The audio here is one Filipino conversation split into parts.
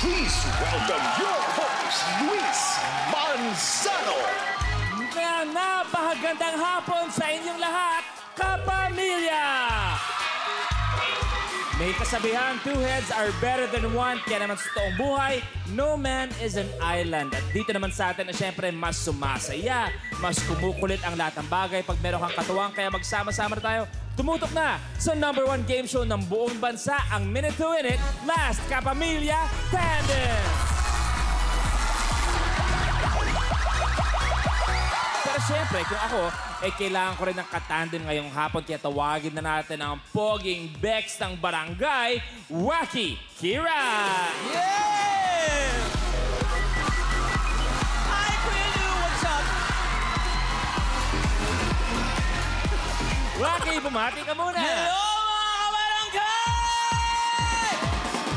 Please welcome your host, Luis Manzano. Kaya napakagandang hapon sa inyong lahat, kapamilya! May kasabihan, two heads are better than one. Kaya naman sa toong buhay, no man is an island. At dito naman sa atin, syempre, mas sumasaya, mas kumukulit ang lahat ng bagay pag meron kang katuwang. Kaya magsama-sama na tayo. Tumutok na sa #1 game show ng buong bansa, ang Minute to Win It, Last Kapamilya Tandem! Pero syempre, kung ako, kailangan ko rin ng katandem ngayong hapon. Kaya tawagin na natin ang poging Bex ng barangay, Wacky Kira! Yeah! Hi, Kuya Lu! What's up? Wacky, bumati ka muna! Hello, mga kabarangay!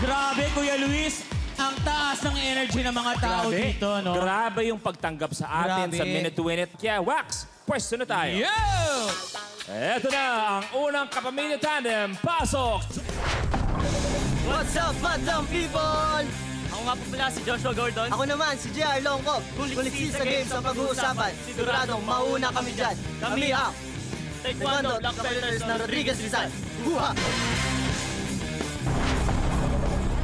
Grabe, Kuya Luis. Ang taas ng energy ng mga tao dito, no? Grabe yung pagtanggap sa atin sa Minute to Win It. Kaya, Wax, pwesto na tayo. Yo! Eto na ang unang Kapamilya Tandem. Pasok! What's up, madam people? Ako nga po pala si Joshua Gordon. Ako naman, si JR Longco. Kulit sa games ang pag-uusapan. Siguradong mauna kami dyan. Kami ang Taekwondo Black Belters ng Rodriguez Rizal. Buha!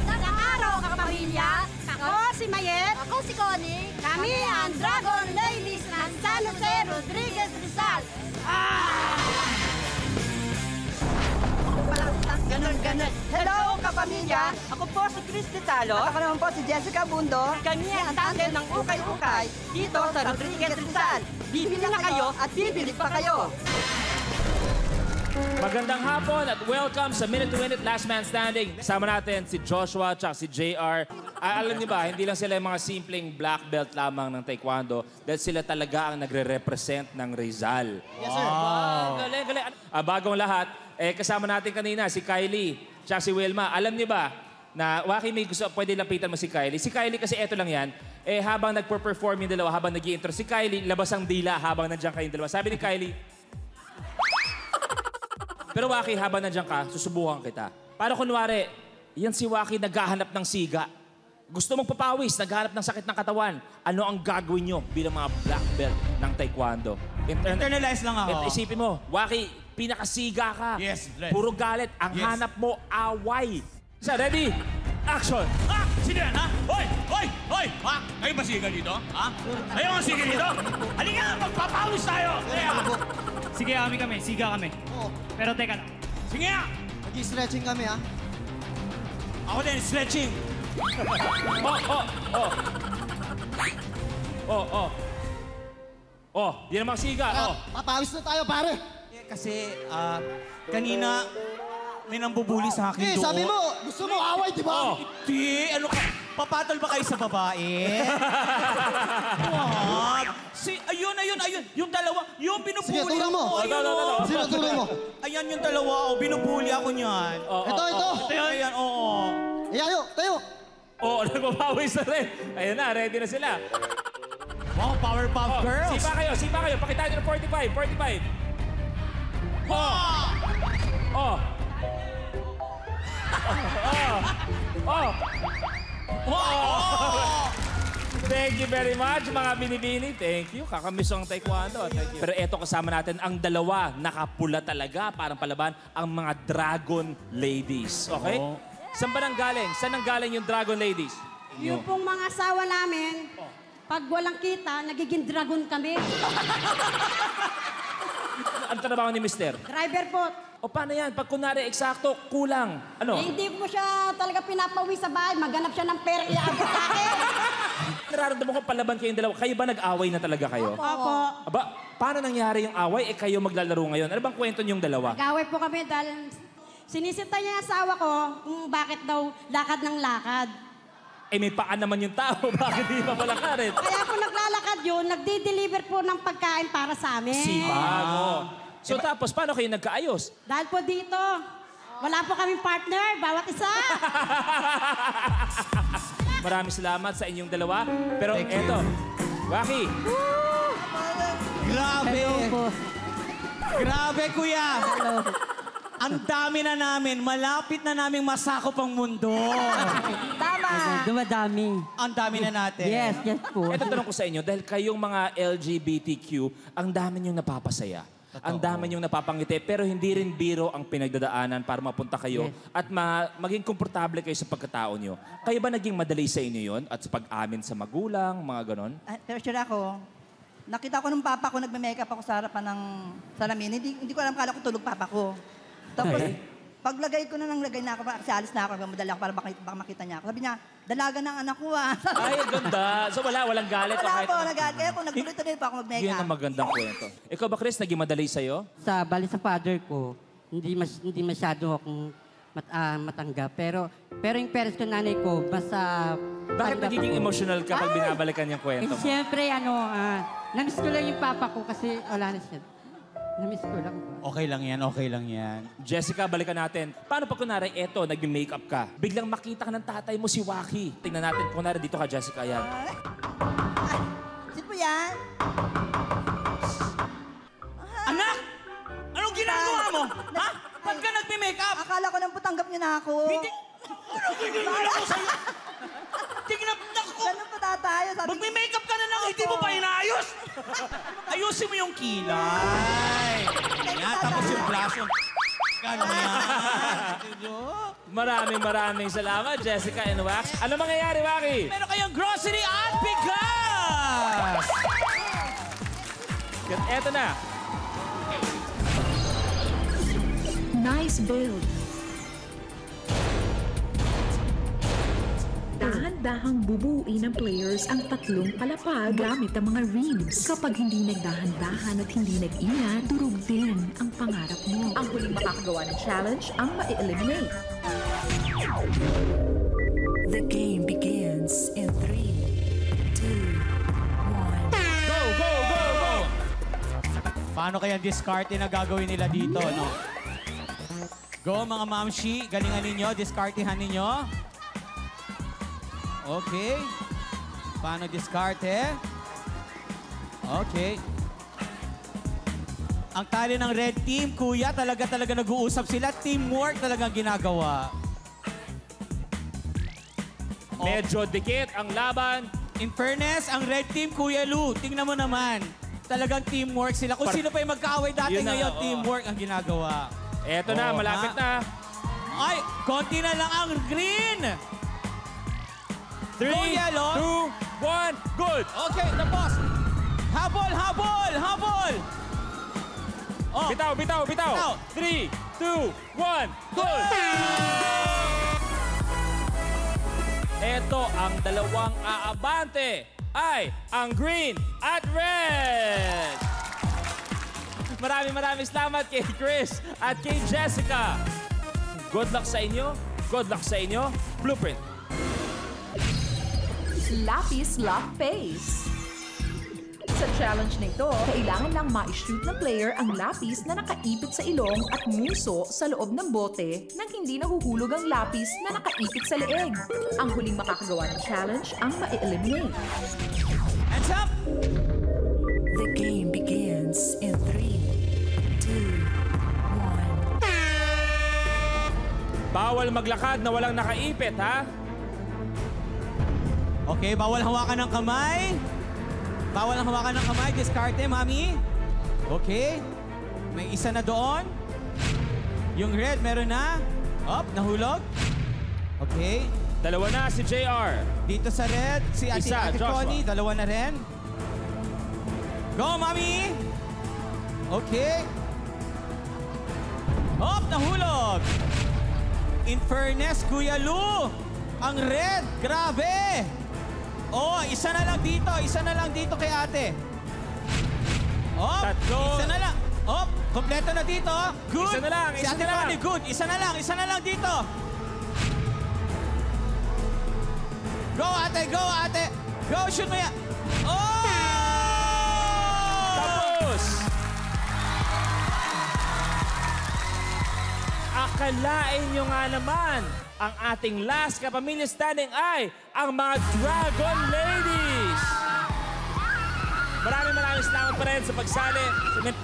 Magandang araw, kapamilya. Ako si Mayet. Ako si Connie. Kami ang Dragon Ladies ng San Jose Rodriguez Rizal. Ganon. Hello, kapamilya. Ako po si Christy Talo. At ako naman po si Jessica Bundo. Kami ang tandem ng Ukay-Ukay dito sa Rodriguez Rizal. Bibili na kayo at bibili pa kayo. Magandang hapon at welcome sa Minute to Win It, Last Man Standing. Kasama natin si Joshua at si JR. Alam niyo ba, hindi lang sila yung mga simpleng black belt lamang ng Taekwondo dahil sila talaga ang nagre-represent ng Rizal. Yes, sir. Wow. Galing. Bagong lahat, kasama natin kanina si Kylie at si Wilma. Alam niyo ba na, Waki, may gusto, pwede lapitan mo si Kylie. Si Kylie kasi eto lang yan, habang nagpo-perform yung dalawa, habang nag-i-intro, si Kylie labas ang dila habang nandiyan kayong dalawa. Sabi ni Kylie, pero Waki, habang nandiyan ka, susubukan kita. Para kunwari, yan si Waki naghahanap ng siga. Gusto mong papawis, naghahanap ng sakit ng katawan. Ano ang gagawin nyo bilang mga black belt ng Taekwondo? Internalize lang ako. Isipin mo, Waki, pinakasiga ka. Yes, bless. Puro galit. Ang hanap mo, away. So, ready? Action! Sino yan, ha? Hoy! Ha? Kayo ba siga dito? Ha? Kayo ang siga dito? Halika, magpapawis tayo! Sige, kami. Siga kami. Oo. Pero teka lang. Sige nga! Nag-stretching kami, ha? Ako din, stretching. Di namang siga. Papawis na tayo, pare. Kasi, kanina, may nambubuli sa akin doon. Sabi mo, gusto mo away, di ba? Di, ano ka? Papatol ba kayo sa babae? Wag. Ayun. Yung dalawa, yung binubuli Sige, turo mo. ako. Ayun, Sino turo mo? Ayan yung dalawa, binubuli ako niyan. Ito. Ayan, oo. Tayo. Nagpapawis na rin. Ayun na, ready na sila. Wow, Powerpuff Girls. Sipa kayo. Pakita nyo ng 45. Thank you very much, mga binibini. Thank you. Kakamiss ang Taekwondo. Thank you. Pero eto kasama natin, ang dalawa, nakapula talaga, parang palaban, ang mga Dragon Ladies. Okay? Saan ba nanggaling? Saan nanggaling yung Dragon Ladies? Yung pong mga asawa namin, pag walang kita, nagiging dragon kami. Ano trabaho ni Mister? Driver po. O paano yan? Pag kunwari, eksakto, kulang. Ano? Hindi mo siya talaga pinapawi sa bahay. Maghanap siya ng pera, iaabot sa akin. Nararamdaman ko palaban kayong dalawa. Kayo ba nag-away na talaga kayo? Opo. Aba, paano nangyari yung away? Kayo maglalaro ngayon. Ano bang kwento niyong dalawa? Nag-away po kami dahil sinisita niya yung asawa ko kung bakit daw lakad ng lakad. May paan naman yung tao. Bakit di pa palakarin? Kaya po naglalakad yun, nagdi-deliver po ng pagkain para sa amin. Sipag. So tapos, paano kayo nagkaayos? Dahil po dito, wala po kaming partner, bawat isa. Maraming salamat sa inyong dalawa. Pero eto, Waki. Grabe. Grabe, kuya. Ang dami na namin, malapit na naming masakop ang mundo. Tama. Dumadami. Ang dami na natin. Yes po. Ito tanong ko sa inyo, dahil kayong mga LGBTQ, ang dami niyong napapasaya. Ang dami niyong napapangiti, pero hindi rin biro ang pinagdadaanan para mapunta kayo at maging komportable kayo sa pagkatao niyo. Kayo ba naging madali sa inyo yon at sa pag-amin sa magulang, mga ganon? Pero sure ako, nakita ko nung papa ko, nagme-makeup ako sa harapan ng salamin. Hindi ko alam, kala ko tulog papa ko. Tapos, paglagay ko na ng lagay na ako, kasi alis na ako, madala ako para baka makita niya ako. Sabi niya, dalaga ng anak ko ah. Ay, ganda. So walang galit. Wala po, nagalit. Kaya kung nagtuloy-tuloy pa ako mag-makeup. Yun ang magandang kwento. Ikaw ba, Chris, naging madali sa'yo? Bali sa father ko, hindi masyado akong matanggap. Pero yung parents ko, nanay ko, mas Bakit tanggap nagiging ako. emotional ka pag binabalikan yung kwento mo? Siyempre, namiss ko lang yung papa ko kasi wala na siya. Namiss ko lang. Okay lang yan, okay lang yan. Jessica, balikan natin. Paano pag kunwari, eto, nag-makeup ka, biglang makita ka ng tatay mo si Waki. Tingnan natin, kunwari dito ka, Jessica, yan. Sino po yan? Anak! Anong ginagawa mo? Ha? Ba't ka nagme-makeup? Akala ko nang putanggap niyo na ako. Hindi. Ano ginagawa ko sa'yo? Tingnan, naku! Ganun po tayo. Sabi ko, Magme-makeup ka na lang, hindi mo pa inayos! Ayusin mo yung kilay. Yan, tapos yung blush. Ganyan. Maraming salamat, Jessica and Wax. Ano mangyayari, Waki? Meron kayong grocery at bigas! Eto na. Nice build. Dahan-dahang bubuuin ng players ang tatlong palapag gamit ang mga ribs. Kapag hindi nagdahan-dahan at hindi nag-ingat, durog din ang pangarap mo. Ang huling makakagawa ng challenge ang ma-eliminate. The game begins in 3, 2, 1. Go, go, go, go! Paano kaya discarding na gagawin nila dito, no? Go, mga mamshi. Galingan ninyo. Discartihan ninyo. Okay. Paano diskarte? Okay. Ang tali ng red team, kuya, talaga nag-uusap sila. Teamwork talagang ginagawa. Medyo dikit ang laban. In fairness, ang red team, Kuya Lu, tingnan mo naman. Talagang teamwork sila. Kung sino pa yung magkaaway dati Yun na, ngayon, oo. teamwork ang ginagawa. Eto na, Oo, malapit ha? na. Ay, konti na lang ang green. 3, Go, yellow. 2, 1, good! Okay, tapos. Habol, habol, habol. Oh, Bitaw, bitaw, bitaw! Bitaw. 3, 2, 1, good! Ito ang dalawang aabante ay ang green at red! Maraming salamat kay Chris at kay Jessica. Good luck sa inyo. Good luck sa inyo. Blueprint. Lapis Lock Face. Sa challenge na ito, kailangan lang ma-shoot ng player ang lapis na nakaipit sa ilong at nguso sa loob ng bote nang hindi nahuhulog ang lapis na nakaipit sa leeg. Ang huling makakagawa ng challenge ang ma-eliminate. hands up. The game begins in 3, 2, 1. Bawal maglakad na walang nakaipit, ha? Okay, bawal hawakan ng kamay. Bawal ang hawakan ng kamay. Discarte, mami. Okay. May isa na doon. Yung red, meron na. Up, nahulog. Okay. Dalawa na si JR. Dito sa red, si Ate, Isa, Ate Joshua. Connie. Dalawa na rin. Go, mami. Okay. Up, nahulog. In fairness, Kuya Lu, ang red, grabe. Oh, isa na lang dito. Isa na lang dito kay ate. Oh, Tatlo. isa na lang. Oh, kompleto na dito. Good. Isa na lang, Si isa Ate na lang. Connie, good. Isa na lang dito. Go, ate, go, ate. Go, shoot mo yan. Oh! Tapos! Akalain nyo nga naman, ang ating last kapamilya standing ay ang mga Dragon Ladies! Maraming salamat pa rin sa pagsali.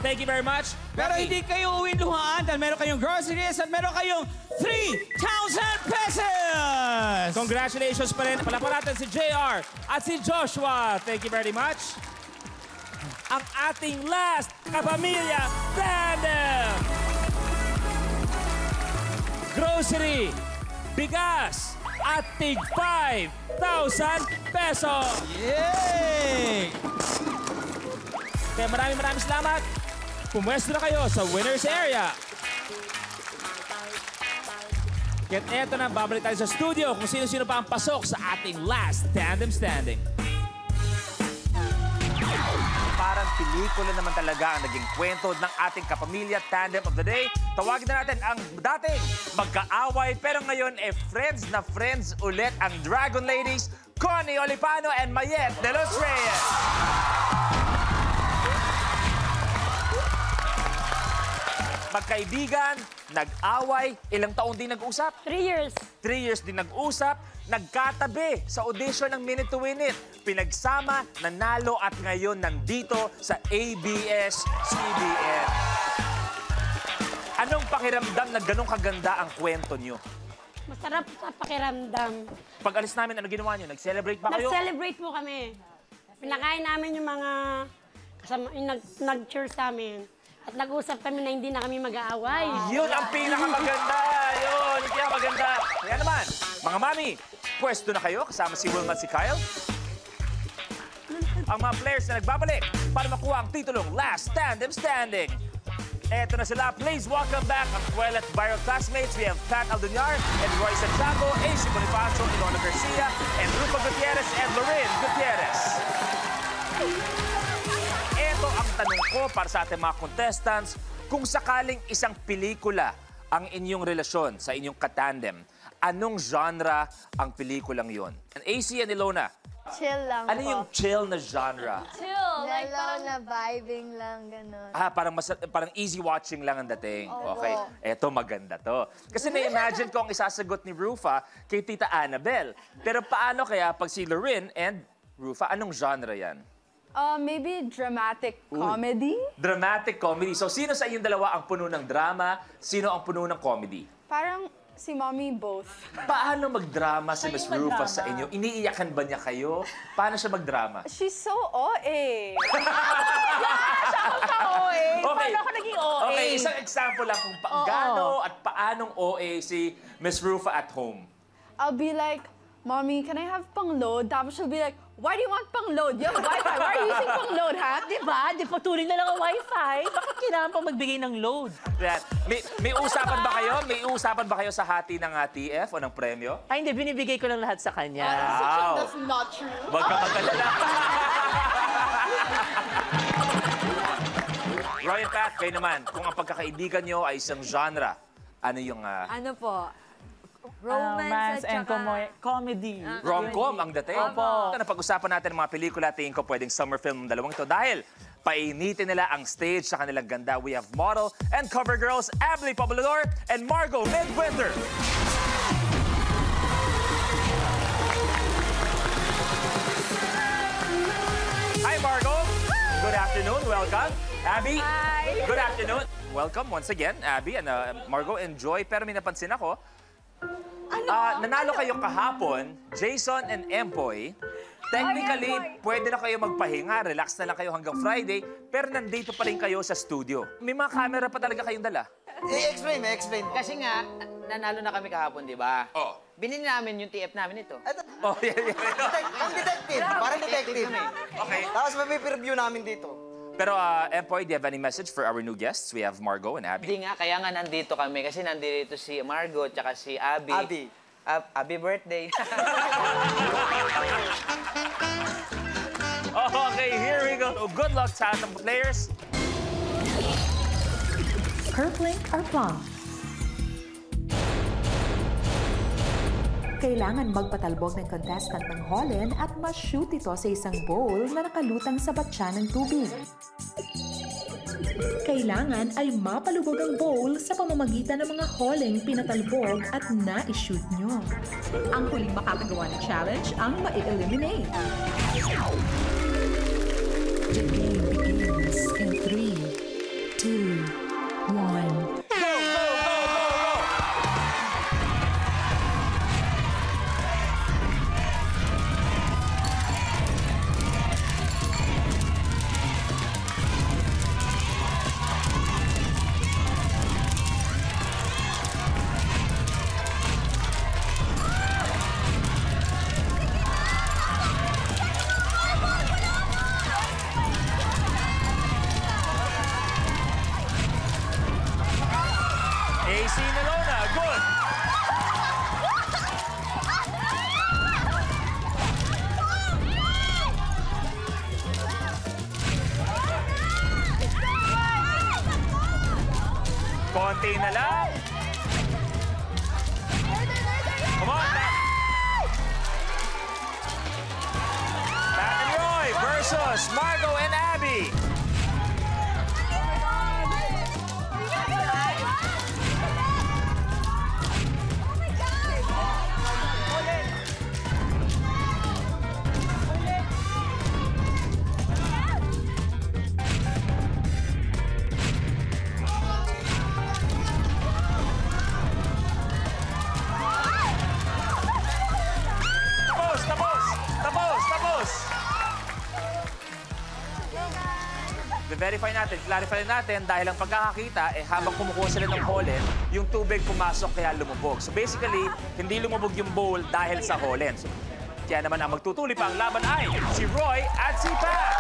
Thank you very much. Pero Rocky. hindi kayo uwin luhaan dahil meron kayong groceries at meron kayong 3,000 pesos! Congratulations pa rin. Palapan natin si JR at si Joshua. Thank you very much. Ang ating last kapamilya tandem. Grocery, bigas, at tig 5,000 pesos. Yay! Kaya maraming salamat. Pumwesto na kayo sa winner's area. Kaya eto na, babalik tayo sa studio kung sino-sino pa ang pasok sa ating last tandem standing. Parang pelikula naman talaga ang naging kwento ng ating kapamilya tandem of the day. Tawagin na natin ang dating magkaaway pero ngayon friends na friends ulit ang Dragon Ladies, Connie Olipano and Mayet de los Reyes. Magkaibigan, nag-away, ilang taon din nag-usap? 3 years. 3 years din nag-usap, nagkatabi sa audition ng Minute to Win It. Pinagsama, nanalo at ngayon nandito sa ABS-CBN. Anong pakiramdam na ganun kaganda ang kwento nyo? Masarap sa pakiramdam. Pag alis namin, ano ginawa nyo? Nag-celebrate ba kayo? Nag-celebrate po kami. Pinakain namin yung mga kasama, yung nag-cheer sa amin. At nag-usap kami na hindi na kami mag-aaway. Yun ang pinakamaganda! Yun, ang pinakamaganda! Kaya naman, mga mami, pwesto na kayo kasama si Wilma at si Kyle. Ang mga players na nagbabalik para makuha ang titulong Last Tandem Standing. Eto na sila. Please welcome back ang Kuwait Viral classmates. We have Pat Alduñar and Roy Santiago, AC Bonifacio, Ilona Garcia, and Rupa Gutierrez and Lorin Gutierrez. Ito ang tanong ko para sa ating mga contestants. Kung sakaling isang pelikula ang inyong relasyon sa inyong katandem, anong genre ang pelikulang yon? And AC and Ilona, Chill lang ano po. yung chill na genre? Chill, like parang na vibing lang, gano'n. Parang easy watching lang ang dating. Opo. Okay, eto maganda to. Kasi na-imagine ko ang isasagot ni Rufa kay Tita Annabel. Pero paano kaya pag si Lorin and Rufa, anong genre yan? Maybe dramatic comedy? Dramatic comedy. So, sino sa inyong dalawa ang puno ng drama? Sino ang puno ng comedy? Parang si Mommy both. Paano magdrama si Miss Rufa sa inyo? Iniiyakan ba niya kayo? Paano siya magdrama? She's so OA. Siya OA. Paano ako naging OA? Okay, isang example lang kung gaano at paanong OA si Miss Rufa at home. I'll be like, Mommy, can I have pang-load? Tapos she'll be like, why do you want pang-load? You have Wi-Fi. Why are you using pang-load, ha? Diba? Di patuloy na lang ang Wi-Fi. Bakit kailangan pang magbigay ng load? May usapan ba kayo? May usapan ba kayo sa hati ng TF o ng premyo? Ay, hindi. Binibigay ko lang lahat sa kanya. Wow. That's not true. Wag ka mag-alala. Roy and Pat, kayo naman, kung ang pagkakaibigan nyo ay isang genre, ano yung... Ano po? Romance and comedy. Rom-com ang dating. Opo. Napag-usapan natin ang mga pelikula, tingin ko pwedeng summer film ng dalawang ito dahil painitin nila ang stage sa kanilang ganda. We have model and cover girls Ably Poblador and Margo Midwinter. Hi, Margo. Good afternoon. Welcome. Abby. Hi. Good afternoon. Welcome once again, Abby and Margo. Enjoy. Pero may napansin ako, nanalo kayo kahapon, Jason and Empoy. Technically, pwede na kayo magpahinga, relax na lang kayo hanggang Friday, pero nandito pa rin kayo sa studio. May mga camera pa talaga kayong dala. I-explain. Kasi nga, nanalo na kami kahapon, di ba? Oh. Binili namin yung TF namin ito. Oh, yeah. Ang detective, parang detective. Okay. Tapos may-review namin dito. Pero, Empoy, do you have any message for our new guests? We have Margo and Abby. Hindi nga, kaya nga nandito kami kasi nandito si Margo at si Abby. Abby birthday. Okay, here we go. Good luck sa ating players. Purple or plum? Kailangan magpatalbog ng contestant ng holen at ma-shoot ito sa isang bowl na nakalutang sa batya ng tubig. Kailangan ay mapalubog ang bowl sa pamamagitan ng mga holeng pinatalbog at na-shoot nyo. Ang huling makakagawa ng challenge ang ma-eliminate. begins in 3, 2, 1. AC Nalona, good. Konti na lang. Come on, Pat and Roy versus Margot and Abby. Verify natin, clarify natin dahil ang pagkakakita, habang kumukuha sila ng Holland, yung tubig pumasok kaya lumubog. So basically, hindi lumubog yung bowl dahil sa Holland. So, kaya naman ang magtutuloy pa ang laban ay si Roy at si Pat!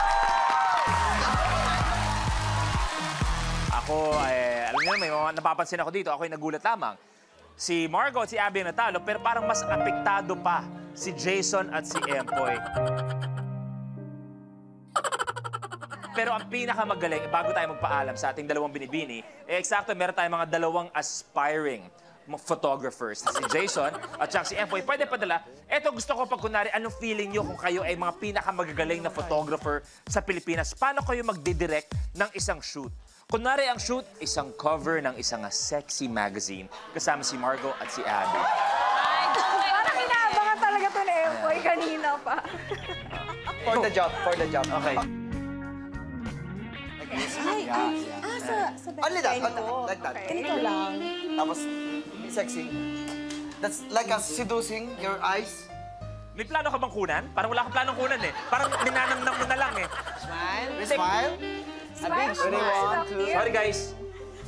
Ako, alam niyo, may mga napapansin ako dito. Ako'y nagulat lamang. Si Margot at si Abby natalo, pero parang mas apektado pa si Jason at si Empoy. Pero ang pinakamagaling, bago tayo magpaalam sa ating dalawang binibini, eksakto, meron tayong mga dalawang aspiring photographers. Si Jason at si Empoy. Pwede padala. Eto, gusto ko pag kunwari, anong feeling nyo kung kayo ay mga pinakamagagaling na photographer sa Pilipinas? Paano kayo magdidirect ng isang shoot? Kunwari ang shoot, isang cover ng isang sexy magazine kasama si Margot at si Abby. Parang inaabangan talaga ito ni Empoy kanina pa. For the job, for the job. Okay. Only that, like that. Ganito lang. Tapos, sexy. That's like a seducing your eyes. May plano ka bang kunan? Parang wala kang planong kunan eh. Parang ninanamnam mo na lang eh. Smile. Smile. Smile. Sorry guys.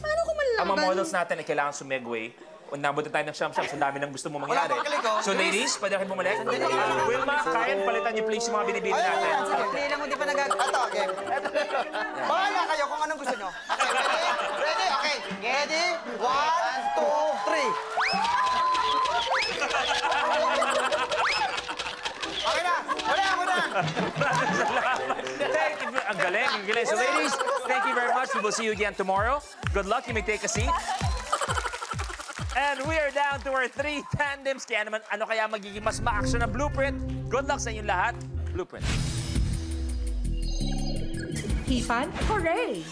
Paano ko malaman? Ang mga models natin ay kailangan sumegway. Nabutin tayo ng siyam-siyam. So, dami ng gusto mo mangyari. So, ladies, pwede kayo bumalik. Wilma, Kyle, palitan niyo please yung mga binibili natin. Hindi lang mo di pa Ito, okay. Bahala kayo kung anong gusto nyo. Okay, ready? Ready? Okay. Ready? 1, 2, 3. Okay na. Wala ako na. Thank you. Ang galing, ang galing. So, ladies, thank you very much. We will see you again tomorrow. Good luck. You may take a seat. And we are down to our 3 tandems. Kaya naman, ano kaya magiging mas ma-action na Blueprint? Good luck sa inyong lahat. Blueprint. Hipan, hooray!